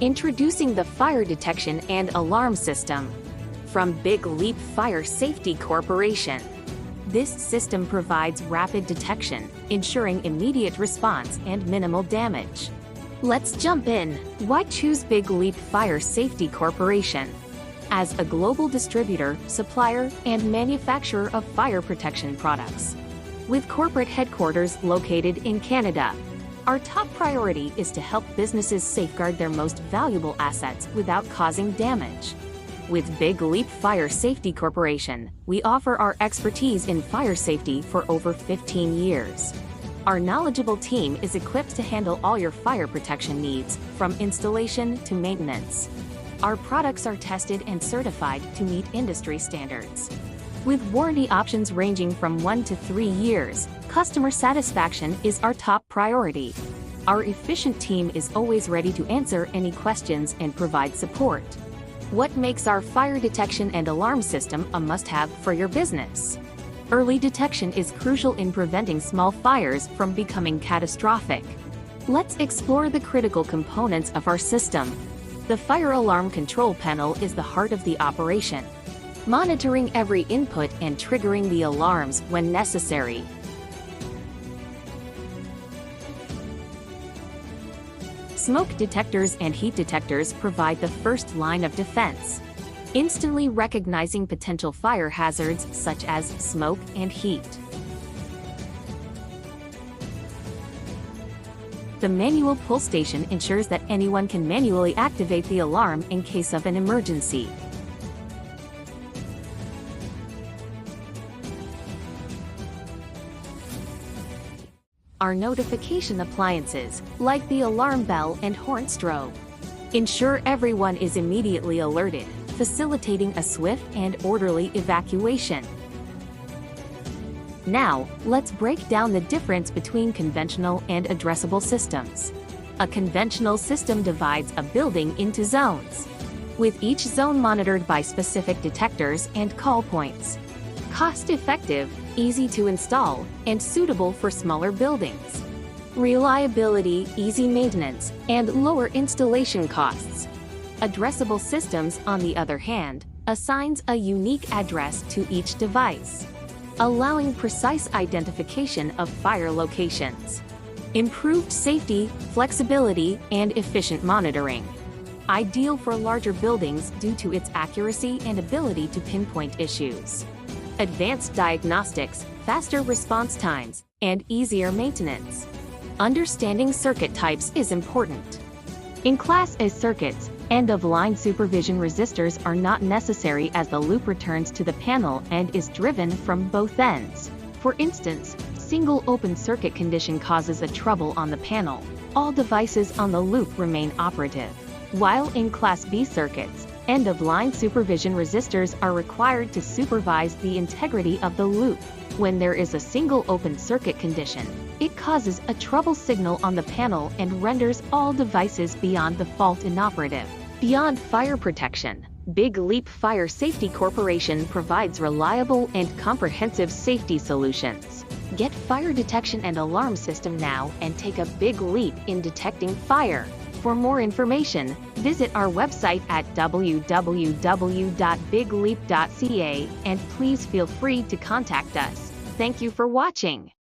Introducing the Fire Detection and Alarm System from Bigleap Firesafety Corporation. This system provides rapid detection, ensuring immediate response and minimal damage. Let's jump in. Why choose Bigleap Firesafety Corporation? As a global distributor, supplier, and manufacturer of fire protection products, with corporate headquarters located in Canada, our top priority is to help businesses safeguard their most valuable assets without causing damage. With Bigleap Firesafety Corporation, we offer our expertise in fire safety for over 15 years. Our knowledgeable team is equipped to handle all your fire protection needs, from installation to maintenance. Our products are tested and certified to meet industry standards. With warranty options ranging from 1 to 3 years, customer satisfaction is our top priority. Our efficient team is always ready to answer any questions and provide support. What makes our fire detection and alarm system a must-have for your business? Early detection is crucial in preventing small fires from becoming catastrophic. Let's explore the critical components of our system. The fire alarm control panel is the heart of the operation, monitoring every input and triggering the alarms when necessary. Smoke detectors and heat detectors provide the first line of defense, instantly recognizing potential fire hazards such as smoke and heat. The manual pull station ensures that anyone can manually activate the alarm in case of an emergency. Our notification appliances, like the alarm bell and horn strobe, ensure everyone is immediately alerted, facilitating a swift and orderly evacuation. Now, let's break down the difference between conventional and addressable systems. A conventional system divides a building into zones, with each zone monitored by specific detectors and call points. Cost-effective, easy to install, and suitable for smaller buildings. Reliability, easy maintenance, and lower installation costs. Addressable systems, on the other hand, assigns a unique address to each device, allowing precise identification of fire locations. Improved safety, flexibility, and efficient monitoring. Ideal for larger buildings due to its accuracy and ability to pinpoint issues. Advanced diagnostics, faster response times, and easier maintenance. Understanding circuit types is important. In Class A circuits, end-of-line supervision resistors are not necessary as the loop returns to the panel and is driven from both ends. For instance, single open circuit condition causes a trouble on the panel. All devices on the loop remain operative. While in Class B circuits, end-of-line supervision resistors are required to supervise the integrity of the loop. When there is a single open circuit condition, it causes a trouble signal on the panel and renders all devices beyond the fault inoperative. Beyond fire protection, Bigleap Firesafety Corporation provides reliable and comprehensive safety solutions. Get fire detection and alarm system now and take a big leap in detecting fire. For more information, visit our website at www.bigleap.ca and please feel free to contact us. Thank you for watching.